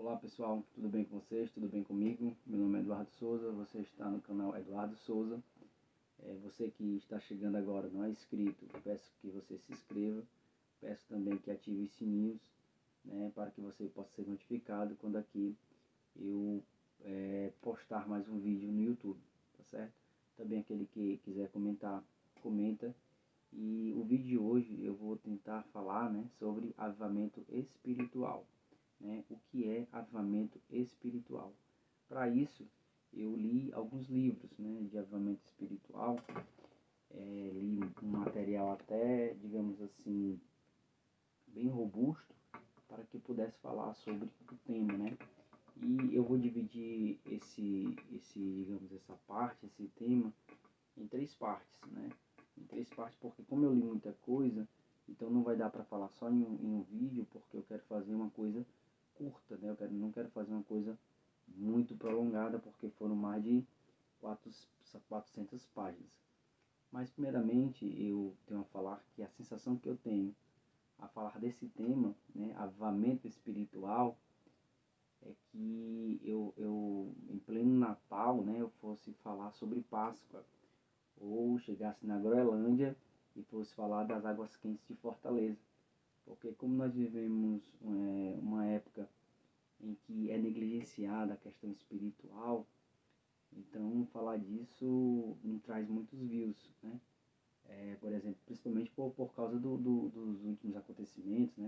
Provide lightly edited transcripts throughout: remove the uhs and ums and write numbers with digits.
Olá pessoal, tudo bem com vocês? Tudo bem comigo? Meu nome é Eduardo Souza, você está no canal Eduardo Souza. Você que está chegando agora não é inscrito, peço que você se inscreva, peço também que ative os sininhos, para que você possa ser notificado quando aqui eu postar mais um vídeo no YouTube, tá certo? Também aquele que quiser comentar, comenta. E o vídeo de hoje eu vou tentar falar, sobre avivamento espiritual. O que é avivamento espiritual. Para isso, eu li alguns livros de avivamento espiritual, li um material até, digamos assim, bem robusto, para que pudesse falar sobre o tema, E eu vou dividir esse tema, em três partes, Em três partes, porque como eu li muita coisa, então não vai dar para falar só em um vídeo, porque eu quero fazer uma coisa curta, não quero fazer uma coisa muito prolongada, porque foram mais de 400 páginas. Mas primeiramente eu tenho a falar que a sensação que eu tenho a falar desse tema, avivamento espiritual, é que eu em pleno Natal, eu fosse falar sobre Páscoa, ou chegasse na Groenlândia e fosse falar das águas quentes de Fortaleza. Porque como nós vivemos uma época em que é negligenciada a questão espiritual, então falar disso não traz muitos views, por exemplo, principalmente por causa dos últimos acontecimentos,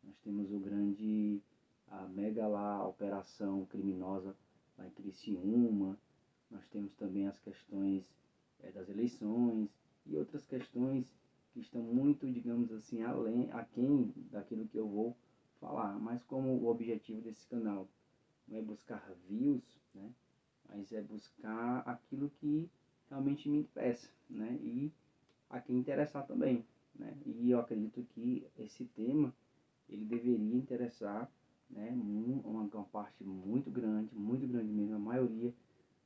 Nós temos a mega lá, operação criminosa lá em Criciúma, nós temos também as questões das eleições e outras questões que estão muito, digamos assim, aquém daquilo que eu vou falar. Mas como o objetivo desse canal não é buscar views, mas é buscar aquilo que realmente me interessa, e a quem interessar também, E eu acredito que esse tema ele deveria interessar, uma parte muito grande mesmo, a maioria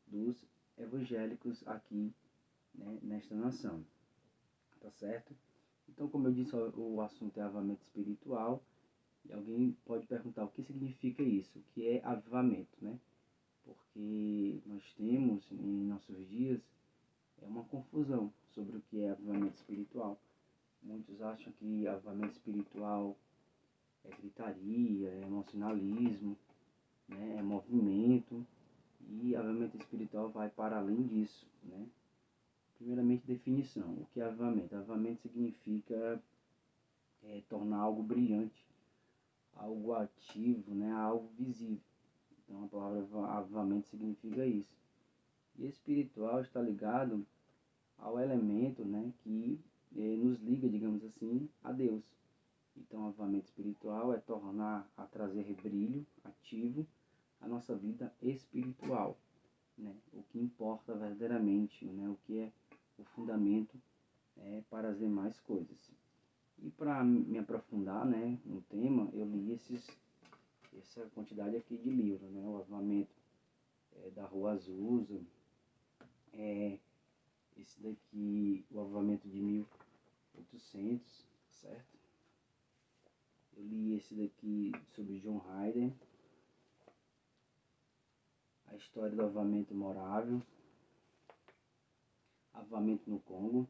dos evangélicos aqui, nesta nação, tá certo? Então, como eu disse, o assunto é avivamento espiritual, e alguém pode perguntar o que significa isso, o que é avivamento, Porque nós temos em nossos dias uma confusão sobre o que é avivamento espiritual. Muitos acham que avivamento espiritual é gritaria, é emocionalismo, é movimento, e avivamento espiritual vai para além disso, Primeiramente, definição. O que é avivamento? Avivamento significa tornar algo brilhante, algo ativo, algo visível. Então, a palavra avivamento significa isso. E espiritual está ligado ao elemento, que nos liga, digamos assim, a Deus. Então, avivamento espiritual é a trazer brilho ativo à nossa vida espiritual, O que importa verdadeiramente, o que é o fundamento para as demais coisas. E para me aprofundar, no tema, eu li essa quantidade aqui de livros, O Avivamento da Rua Azusa, esse daqui, O Avivamento de 1800, certo? Eu li esse daqui sobre John Ryder, A História do Avivamento Morável, Avivamento no Congo,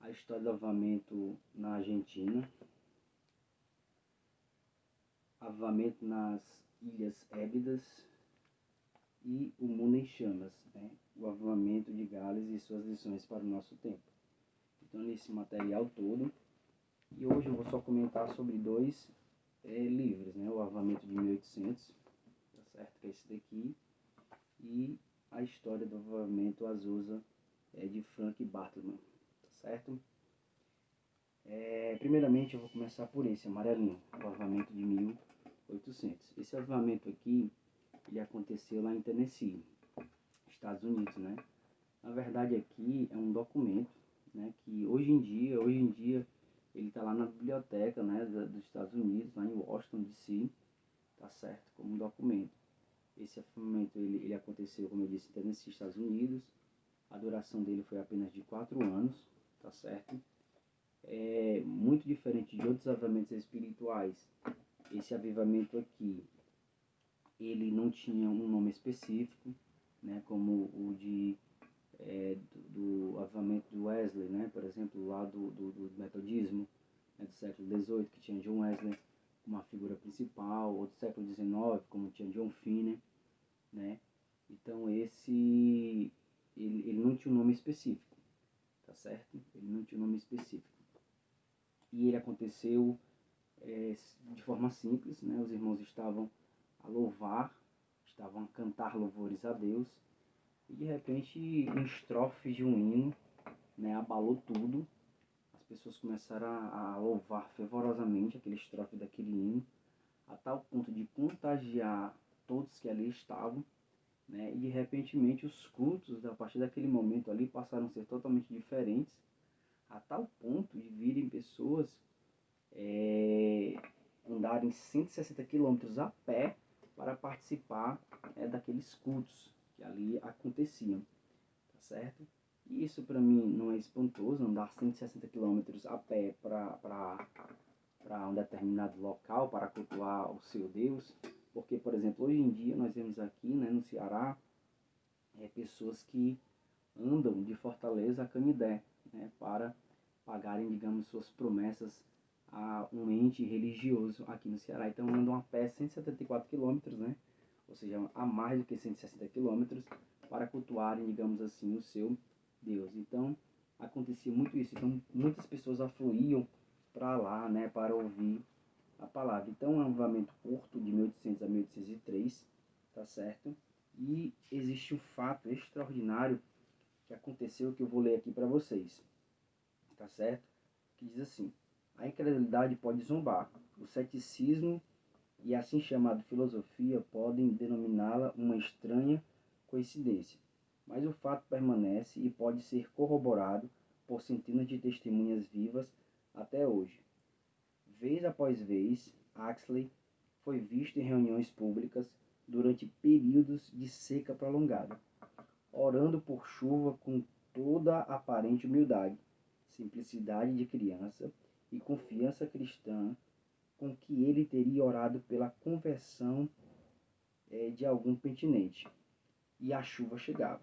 A História do Avivamento na Argentina, Avivamento nas Ilhas Hébridas e O Mundo em Chamas, O Avivamento de Gales e suas lições para o nosso tempo. Então, nesse material todo, e hoje eu vou só comentar sobre dois livros, O Avivamento de 1800, tá certo? Que é esse daqui, e A História do Avivamento Azusa, de Frank Bartleman, tá certo? Primeiramente eu vou começar por esse amarelinho, o avivamento de 1800. Esse avivamento aqui, ele aconteceu lá em Tennessee, Estados Unidos, Na verdade aqui é um documento, que hoje em dia ele está lá na biblioteca, dos Estados Unidos, lá em Washington DC, tá certo? Como um documento. Esse avivamento ele aconteceu, como eu disse, em Tennessee, Estados Unidos. A duração dele foi apenas de 4 anos, tá certo? Muito diferente de outros avivamentos espirituais. esse avivamento aqui, ele não tinha um nome específico, né, como o do avivamento do Wesley, né, por exemplo, lá do metodismo, né, do século XVIII, que tinha John Wesley como uma figura principal, ou do século XIX, como tinha John Finney, né. Então ele não tinha um nome específico, tá certo? Ele não tinha um nome específico. E ele aconteceu de forma simples, né? Os irmãos estavam a louvar, estavam a cantar louvores a Deus, e de repente um estrofe de um hino, né, abalou tudo. As pessoas começaram a louvar fervorosamente aquele estrofe daquele hino, a tal ponto de contagiar todos que ali estavam, né? E de repentemente os cultos, a partir daquele momento ali, passaram a ser totalmente diferentes, a tal ponto de virem pessoas andarem 160 quilômetros a pé para participar daqueles cultos que ali aconteciam, tá certo? E isso para mim não é espantoso, andar 160 quilômetros a pé para um determinado local, para cultuar o seu Deus, porque, por exemplo, hoje em dia nós vemos aqui, né, no Ceará, pessoas que andam de Fortaleza a Canidé, né, para pagarem, digamos, suas promessas a um ente religioso aqui no Ceará. Então andam a pé 174 quilômetros, né, ou seja, a mais do que 160 quilômetros, para cultuarem, digamos assim, o seu Deus. Então acontecia muito isso. Então muitas pessoas afluíam para lá, né, para ouvir a palavra. Então é um avivamento curto, de 1800 a 1803, tá certo? E existe um fato extraordinário que aconteceu, que eu vou ler aqui para vocês, tá certo? Que diz assim: a incredulidade pode zombar, o ceticismo e a assim chamada filosofia podem denominá-la uma estranha coincidência, mas o fato permanece e pode ser corroborado por centenas de testemunhas vivas até hoje. Vez após vez, Huxley foi visto em reuniões públicas durante períodos de seca prolongada, orando por chuva com toda a aparente humildade, simplicidade de criança e confiança cristã com que ele teria orado pela conversão de algum penitente. E a chuva chegava.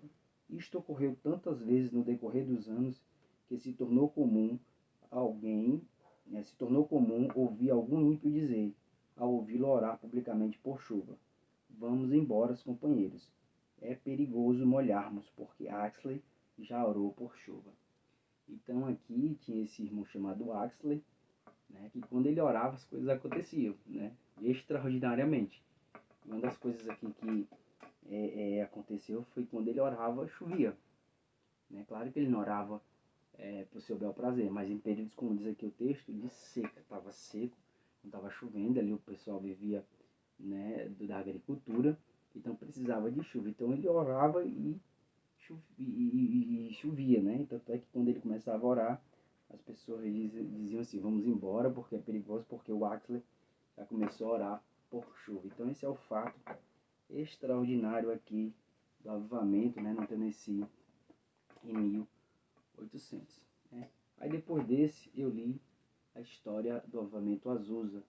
Isto ocorreu tantas vezes no decorrer dos anos que se tornou comum ouvir algum ímpio dizer, ao ouvi-lo orar publicamente por chuva: vamos embora, companheiros. É perigoso molharmos, porque Huxley já orou por chuva. Então aqui tinha esse irmão chamado Huxley, né, que quando ele orava as coisas aconteciam, né, extraordinariamente. E uma das coisas aqui que aconteceu foi quando ele orava, chovia. Né? Claro que ele não orava para o seu bel prazer, mas em períodos, como diz aqui o texto, de seca. Estava seco, não estava chovendo, ali o pessoal vivia, né, da agricultura, então precisava de chuva. Então ele orava e chovia, né? Tanto é que quando ele começava a orar, as pessoas diziam assim: vamos embora porque é perigoso, porque o Huxley já começou a orar por chuva. Então esse é o fato extraordinário aqui do avivamento, né, no Tennessee, em 1800. Né? Aí depois desse eu li a história do avivamento Azusa.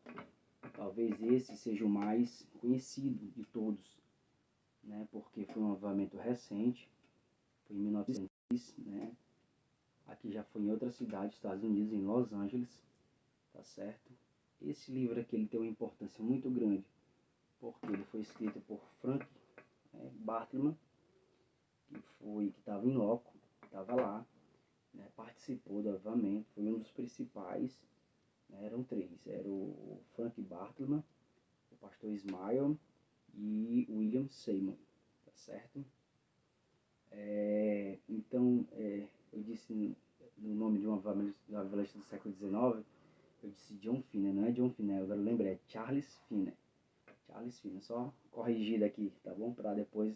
Talvez esse seja o mais conhecido de todos, né, porque foi um avivamento recente, foi em 1900, né? Aqui já foi em outra cidade, Estados Unidos, em Los Angeles, tá certo? Esse livro aqui ele tem uma importância muito grande, porque ele foi escrito por Frank Bartleman, que estava em loco, estava lá, né, participou do avivamento, foi um dos principais, né, eram três, era o Frank Bartleman, o pastor Smile e o William Seymour, tá certo? Então, eu disse no nome de um avivamento do século XIX, eu disse John Finney, não é John Finney, agora eu lembrei, é Charles Finney. Charles Finney, só corrigir aqui, tá bom? Para depois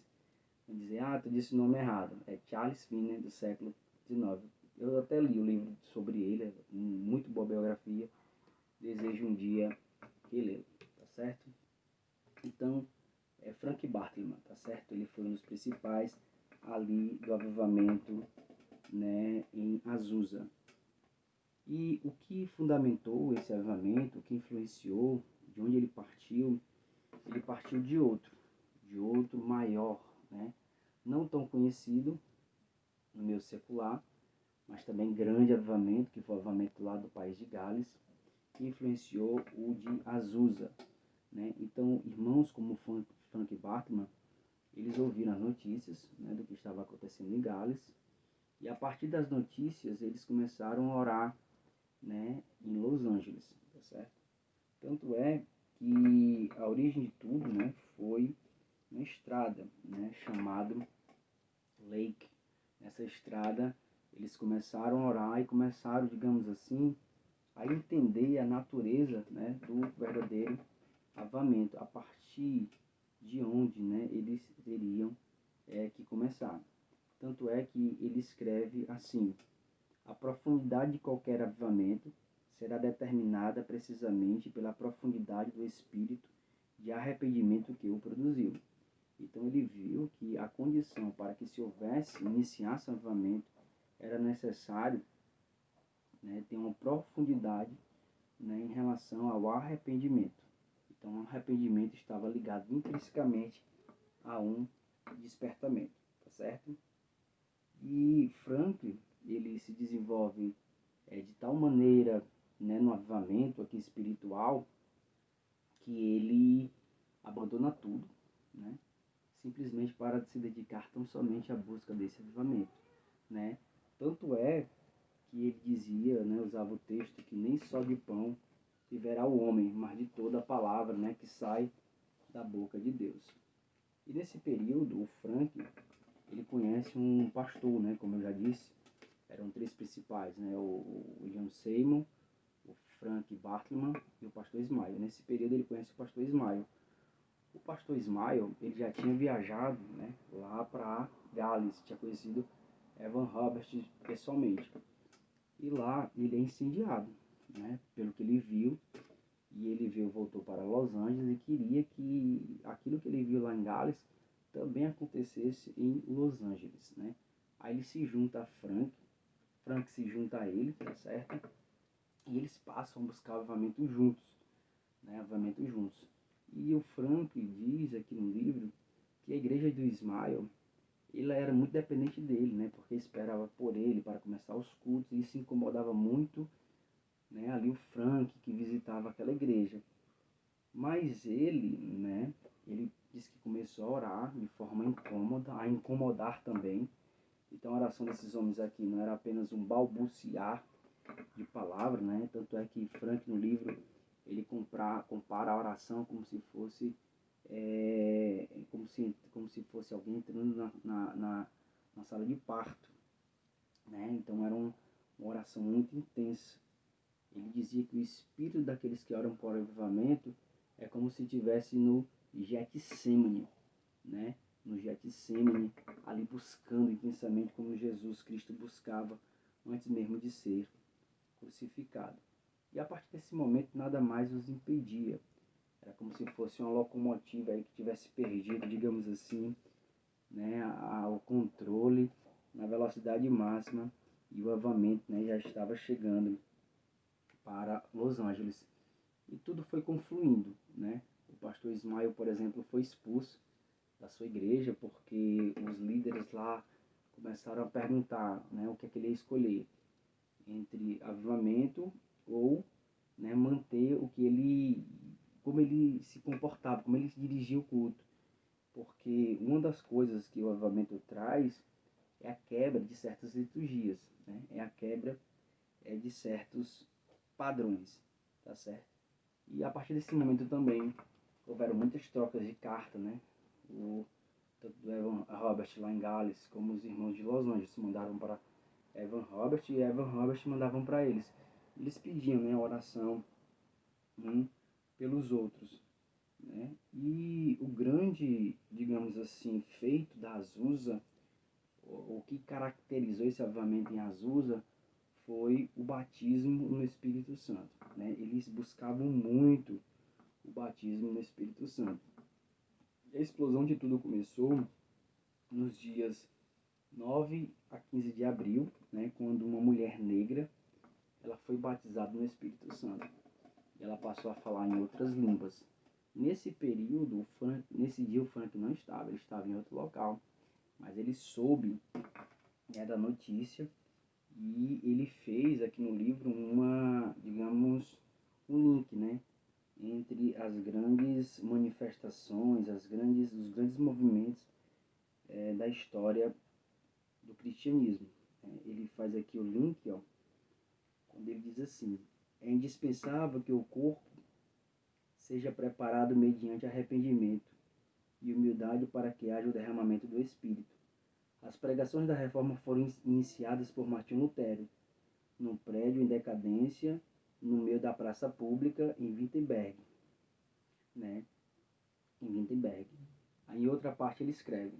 não dizer, tu disse o nome errado. É Charles Finney, do século XIX. Eu até li o livro sobre ele, é muito boa biografia. Desejo um dia relê-lo, tá certo? Então, é Frank Bartleman, tá certo? Ele foi um dos principais ali do avivamento, né, em Azusa. E o que fundamentou esse avivamento, o que influenciou de onde ele partiu de outro maior, né? Não tão conhecido no meio secular, mas também grande avivamento, que foi o avivamento lá do país de Gales, que influenciou o de Azusa, né? Então, irmãos como Frank Bartman, eles ouviram as notícias, né, do que estava acontecendo em Gales, e a partir das notícias eles começaram a orar, né, em Los Angeles, tá certo? Tanto é que a origem de tudo, né, foi uma estrada, né, chamada Lake. Nessa estrada eles começaram a orar e começaram, digamos assim, a entender a natureza, né, do verdadeiro avivamento, a partir de onde, né, eles teriam que começar. Tanto é que ele escreve assim: a profundidade de qualquer avivamento será determinada precisamente pela profundidade do espírito de arrependimento que o produziu. Então ele viu que a condição para que se iniciasse um avivamento, era necessário, né, ter uma profundidade, né, em relação ao arrependimento. Então o arrependimento estava ligado intrinsecamente a um despertamento, tá certo? E Franklin, ele se desenvolve de tal maneira, né, no avivamento aqui espiritual, que ele abandona tudo, né, simplesmente para se dedicar tão somente à busca desse avivamento, né? Tanto é que ele dizia, né, usava o texto, que nem só de pão viverá o homem, mas de toda a palavra, né, que sai da boca de Deus. E nesse período, o Frank, ele conhece um pastor, né, como eu já disse, eram três principais, né, o William Seymour, o Frank Bartman e o pastor Smile. Nesse período ele conhece o pastor Smile. O pastor Smile, ele já tinha viajado, né, lá para Gales, tinha conhecido Evan Roberts pessoalmente. E lá ele é incendiado, né, pelo que ele viu. E ele voltou para Los Angeles e queria que aquilo que ele viu lá em Gales também acontecesse em Los Angeles, né? Aí ele se junta a Frank se junta a ele, tá certo? E eles passam a buscar avivamento juntos, né? Avivamento juntos. E o Frank diz aqui no livro que a igreja do Ismael, ela era muito dependente dele, né? Porque esperava por ele para começar os cultos, e isso incomodava muito, né, ali o Frank, que visitava aquela igreja. Mas ele, né, ele disse que começou a orar de forma incômoda, a incomodar também. Então a oração desses homens aqui não era apenas um balbuciar de palavras, né? Tanto é que Frank, no livro, ele compara a oração como se fosse como se fosse alguém entrando na sala de parto, né? Então era uma oração muito intensa. Ele dizia que o espírito daqueles que oram por avivamento é como se estivesse no Getsemane, né? No Getsemane, ali buscando intensamente como Jesus Cristo buscava antes mesmo de ser crucificado. E a partir desse momento nada mais os impedia. Era como se fosse uma locomotiva aí que tivesse perdido, digamos assim, né, o controle na velocidade máxima, e o avivamento, né, já estava chegando para Los Angeles. E tudo foi confluindo, né? O pastor Ismael, por exemplo, foi expulso da sua igreja porque os líderes lá começaram a perguntar, né, o que é que ele ia escolher entre avivamento ou, né, manter o que ele, como ele se comportava, como ele se dirigia o culto. Porque uma das coisas que o avivamento traz é a quebra de certas liturgias, né? É a quebra de certos padrões, tá certo? E a partir desse momento também houveram muitas trocas de carta, né? Tanto do Evan Robert lá em Gales, como os irmãos de Los Angeles mandaram para Evan Robert, e Evan Robert mandavam para eles. Eles pediam, né, a oração pelos outros, né? E o grande, digamos assim, feito da Azusa, o que caracterizou esse avivamento em Azusa, foi o batismo no Espírito Santo, né? Eles buscavam muito o batismo no Espírito Santo. E a explosão de tudo começou nos dias 9 a 15 de abril, né? Quando uma mulher negra, ela foi batizada no Espírito Santo. E ela passou a falar em outras línguas. Nesse período, nesse dia o Frank não estava, ele estava em outro local, mas ele soube, né, da notícia, e ele fez aqui no livro digamos, um link, né, entre as grandes manifestações, os grandes movimentos da história do cristianismo. Ele faz aqui o link, ó, quando ele diz assim: é indispensável que o corpo seja preparado mediante arrependimento e humildade para que haja o derramamento do Espírito. As pregações da Reforma foram iniciadas por Martinho Lutero, num prédio em decadência, no meio da praça pública, em Wittenberg. Né? Em Wittenberg. Aí, em outra parte, ele escreve: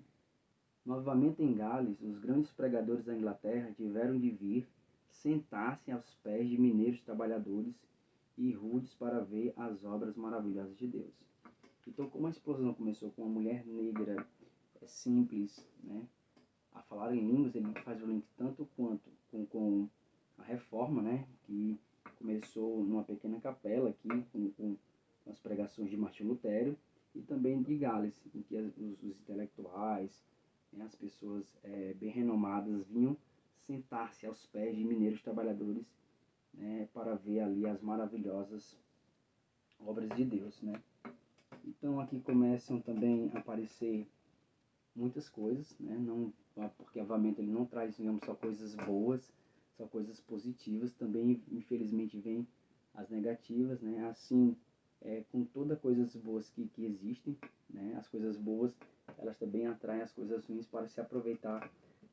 novamente em Gales, os grandes pregadores da Inglaterra tiveram de vir sentar-se aos pés de mineiros trabalhadores e rudes para ver as obras maravilhosas de Deus. Então, como a explosão começou com uma mulher negra simples, né, a falar em línguas, ele faz o link tanto quanto com a reforma, né, que começou numa pequena capela aqui, com as pregações de Martinho Lutero, e também de Gales, em que os intelectuais, né, as pessoas bem renomadas vinham sentar-se aos pés de mineiros trabalhadores, né, para ver ali as maravilhosas obras de Deus, né. Então aqui começam também a aparecer muitas coisas, né, não, porque o avivamento ele não traz, digamos, só coisas boas, só coisas positivas, também infelizmente vem as negativas, né, assim, com todas coisas boas que existem, né, as coisas boas, elas também atraem as coisas ruins para se aproveitar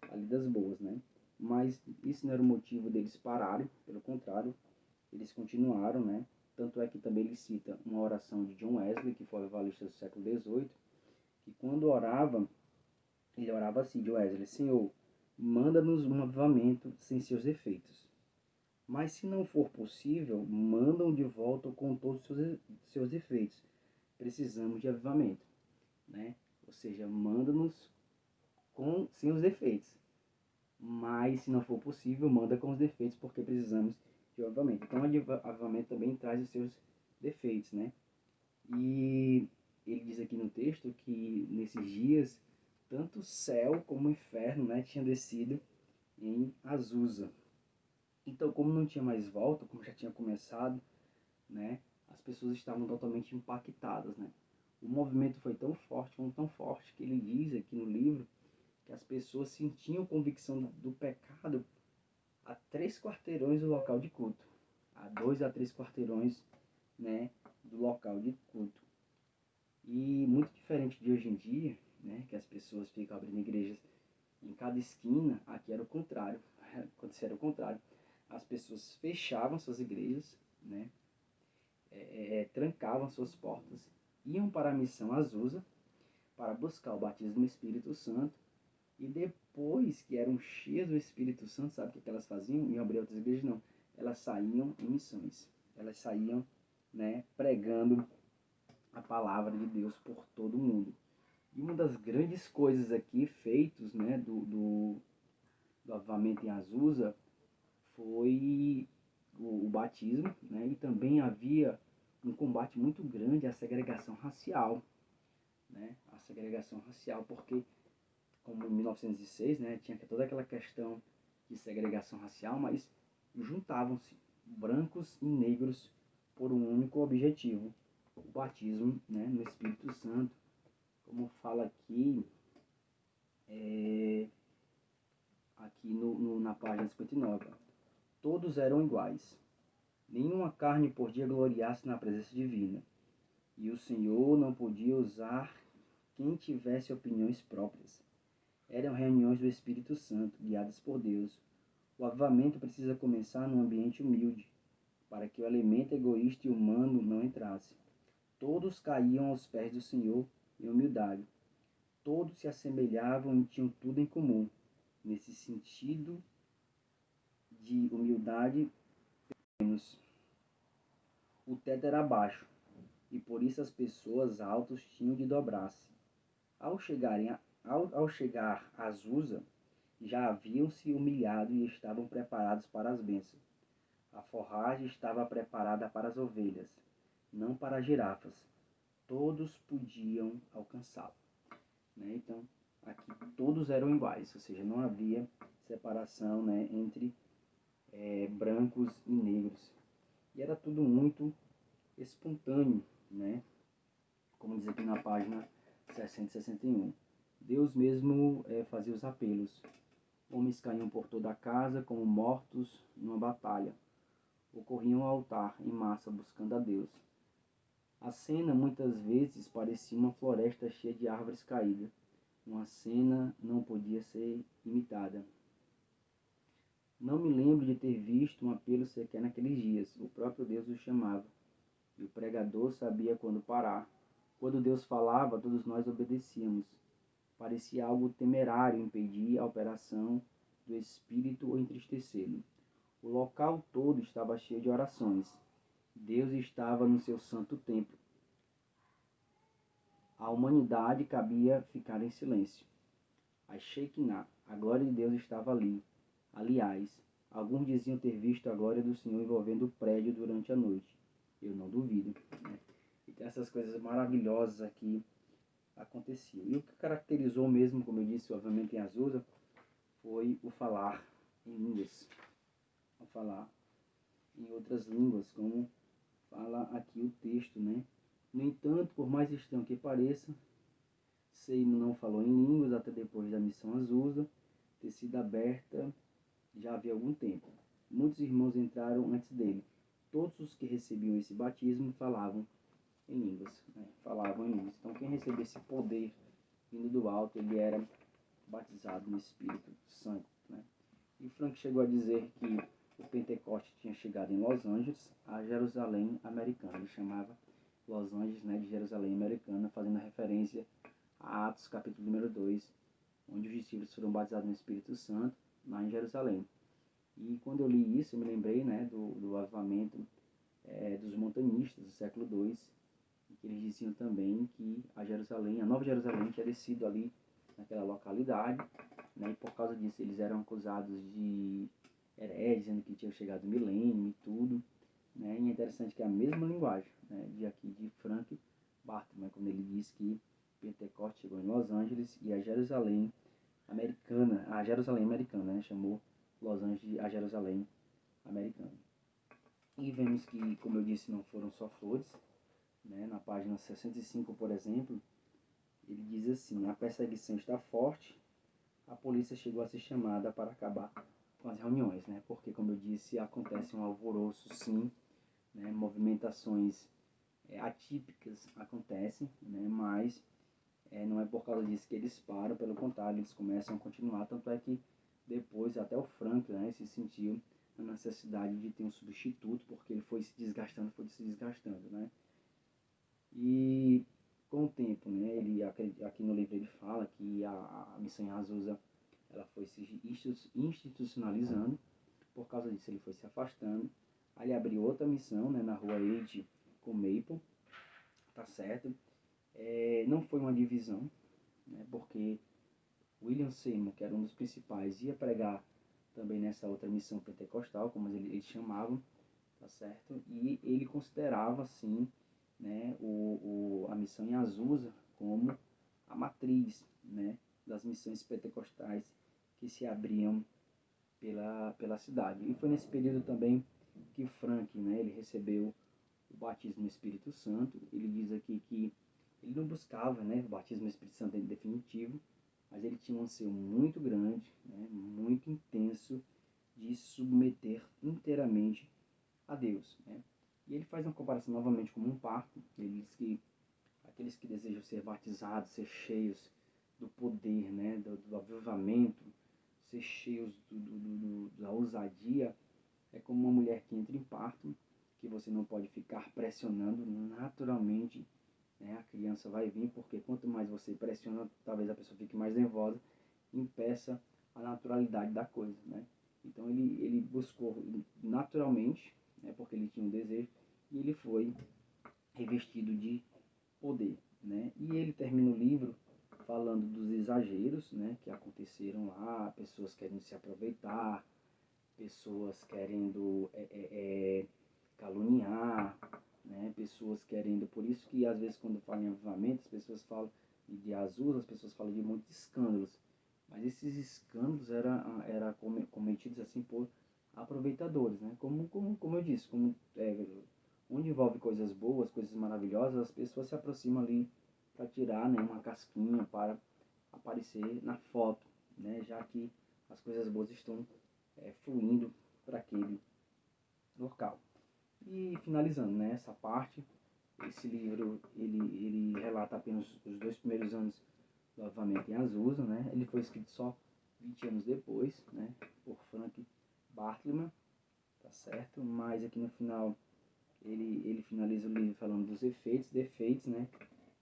ali das boas, né, mas isso não era o motivo deles pararem, pelo contrário, eles continuaram, né, tanto é que também ele cita uma oração de John Wesley, que foi o avivalista do século XVIII, que quando orava, ele orava assim, de Wesley: Senhor, manda-nos um avivamento sem seus efeitos. Mas se não for possível, manda-o de volta com todos os seus efeitos. Precisamos de avivamento, né? Ou seja, manda-nos sem os defeitos. Mas se não for possível, manda com os defeitos, porque precisamos de avivamento. Então, o avivamento também traz os seus defeitos, né? E ele diz aqui no texto que nesses dias tanto o céu como o inferno, né, tinha descido em Azusa. Então, como não tinha mais volta, como já tinha começado, né, as pessoas estavam totalmente impactadas, né. O movimento foi tão forte, que ele diz aqui no livro que as pessoas sentiam convicção do pecado a 3 quarteirões do local de culto, a 2 a 3 quarteirões, né, do local de culto. E muito diferente de hoje em dia, né, que as pessoas ficam abrindo igrejas em cada esquina, aqui era o contrário. Acontecia o contrário. As pessoas fechavam suas igrejas, né, trancavam suas portas, iam para a missão Azusa para buscar o batismo no Espírito Santo, e depois que eram cheias do Espírito Santo, sabe o que elas faziam? Iam abrir outras igrejas? Não. Elas saíam em missões. Elas saíam, né, pregando a palavra de Deus por todo o mundo. E uma das grandes coisas aqui feitos, né, do avivamento em Azusa foi o batismo, né, e também havia um combate muito grande à segregação racial, né, a segregação racial, porque como em 1906, né, tinha toda aquela questão de segregação racial, mas juntavam-se brancos e negros por um único objetivo: o batismo, né, no Espírito Santo. Como fala aqui, na página 59, todos eram iguais. Nenhuma carne podia gloriar-se na presença divina, e o Senhor não podia usar quem tivesse opiniões próprias. Eram reuniões do Espírito Santo, guiadas por Deus. O avivamento precisa começar num ambiente humilde, para que o elemento egoísta e humano não entrasse. Todos caíam aos pés do Senhor em humildade. Todos se assemelhavam e tinham tudo em comum. Nesse sentido de humildade, o teto era baixo, e por isso as pessoas altas tinham de dobrar-se. Ao chegar a Azusa, já haviam se humilhado e estavam preparados para as bênçãos. A forragem estava preparada para as ovelhas, não para as girafas. Todos podiam alcançá-lo, né? Então, aqui todos eram iguais, ou seja, não havia separação, né, entre brancos e negros. E era tudo muito espontâneo, né? Como diz aqui na página 661. Deus mesmo fazia os apelos. Homens caíam por toda a casa como mortos numa batalha. Ou corriam ao altar em massa buscando a Deus. A cena muitas vezes parecia uma floresta cheia de árvores caídas. Uma cena não podia ser imitada. Não me lembro de ter visto um apelo sequer naqueles dias. O próprio Deus o chamava. E o pregador sabia quando parar. Quando Deus falava, todos nós obedecíamos. Parecia algo temerário impedir a operação do Espírito ou entristecê-lo. O local todo estava cheio de orações. Deus estava no seu santo templo. A humanidade cabia ficar em silêncio. A Shekinah, a glória de Deus estava ali. Aliás, alguns diziam ter visto a glória do Senhor envolvendo o prédio durante a noite. Eu não duvido, né? Então essas coisas maravilhosas aqui aconteciam. E o que caracterizou mesmo, como eu disse, obviamente em Azusa, foi o falar em línguas. O falar em outras línguas, como fala aqui o texto, né? No entanto, por mais estranho que pareça, Seymour não falou em línguas até depois da missão Azusa ter sido aberta já havia algum tempo. Muitos irmãos entraram antes dele. Todos os que recebiam esse batismo falavam em línguas, né? Falavam em línguas. Então, quem recebia esse poder vindo do alto, ele era batizado no Espírito Santo, né? E Frank chegou a dizer que o Pentecoste tinha chegado em Los Angeles, a Jerusalém americana. Ele chamava Los Angeles, né, de Jerusalém americana, fazendo referência a Atos capítulo número 2, onde os discípulos foram batizados no Espírito Santo, lá em Jerusalém. E quando eu li isso, eu me lembrei, né, do avivamento dos montanistas do século II, e que eles diziam também que a Nova Jerusalém tinha descido ali naquela localidade, né, e por causa disso eles eram acusados de hereges, dizendo que tinha chegado o milênio e tudo, né? E é interessante que é a mesma linguagem, né, de aqui de Frank Bartman, quando ele diz que Pentecoste chegou em Los Angeles e a Jerusalém americana, né, chamou Los Angeles a Jerusalém americana. E vemos que, como eu disse, não foram só flores, né? Na página 65, por exemplo, ele diz assim: a perseguição está forte, a polícia chegou a ser chamada para acabar com as reuniões, né? Porque, como eu disse, acontece um alvoroço, sim, né? Movimentações atípicas acontecem, né? Mas não é por causa disso que eles param, pelo contrário, eles começam a continuar. Tanto é que depois até o Frank, né, se sentiu a necessidade de ter um substituto, porque ele foi se desgastando, né? E com o tempo, né, ele aqui no livro ele fala que a missão em Azusa ela foi se institucionalizando. Por causa disso ele foi se afastando. Aí ele abriu outra missão, né, na rua Age com Maple, tá certo? Não foi uma divisão, né, porque William Seymour, que era um dos principais, ia pregar também nessa outra missão pentecostal, como eles chamavam, tá certo? E ele considerava, assim, né, a missão em Azusa como a matriz, né, das missões pentecostais que se abriam pela cidade. E foi nesse período também que Frank, né, ele recebeu o batismo no Espírito Santo. Ele diz aqui que ele não buscava, né, o batismo no Espírito Santo em definitivo, mas ele tinha um anseio muito grande, né, muito intenso, de submeter inteiramente a Deus, né? E ele faz uma comparação novamente como um parto. Ele diz que aqueles que desejam ser batizados, ser cheios do poder, né, do avivamento, ser cheios da ousadia, é como uma mulher que entra em parto, que você não pode ficar pressionando naturalmente, né? A criança vai vir, porque quanto mais você pressiona, talvez a pessoa fique mais nervosa, impeça a naturalidade da coisa, né? Então ele buscou naturalmente, né, porque ele tinha um desejo, e ele foi revestido de poder, né? E ele termina o livro falando dos exageros, né, que aconteceram lá, pessoas querendo se aproveitar, pessoas querendo caluniar, né? Pessoas querendo, por isso que às vezes quando falam em avivamento, as pessoas falam de Azusa, as pessoas falam de muitos escândalos, mas esses escândalos era cometidos assim por aproveitadores, né? Como eu disse, onde envolve coisas boas, coisas maravilhosas, as pessoas se aproximam ali para tirar, né, uma casquinha, para aparecer na foto, né? Já que as coisas boas estão fluindo para aquele local. E finalizando, né, essa parte, esse livro ele relata apenas os 2 primeiros anos do avivamento em Azusa, né? Ele foi escrito só 20 anos depois, né, por Frank Bartleman, tá certo? Mas aqui no final ele finaliza o livro falando dos efeitos, defeitos, né,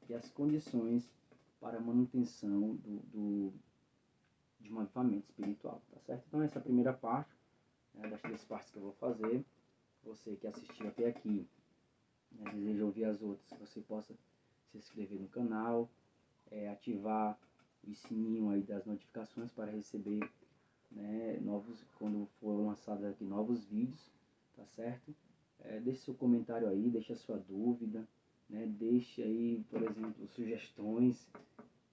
e as condições para a manutenção de um avivamento espiritual, tá certo? Então essa é a primeira parte, né, das 3 partes que eu vou fazer. Você que assistiu até aqui, né, deseja ouvir as outras, que você possa se inscrever no canal, ativar o sininho aí das notificações para receber, né, quando for lançado aqui novos vídeos, tá certo? Deixe seu comentário aí, deixe a sua dúvida, né, deixe aí, por exemplo, sugestões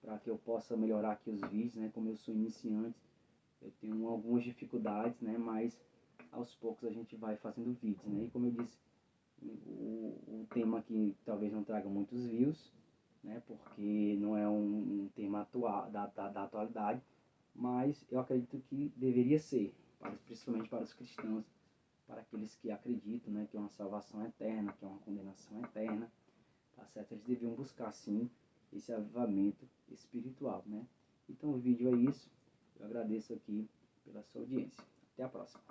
para que eu possa melhorar aqui os vídeos, né? Como eu sou iniciante, eu tenho algumas dificuldades, né? Mas aos poucos a gente vai fazendo vídeos, né? E como eu disse, o tema aqui talvez não traga muitos views, né? Porque não é um tema atual, da atualidade, mas eu acredito que deveria ser, principalmente para os cristãos, para aqueles que acreditam, né? Que é uma salvação eterna, que é uma condenação eterna, tá certo? Eles deviam buscar, sim, esse avivamento espiritual, né? Então o vídeo é isso. Eu agradeço aqui pela sua audiência. Até a próxima.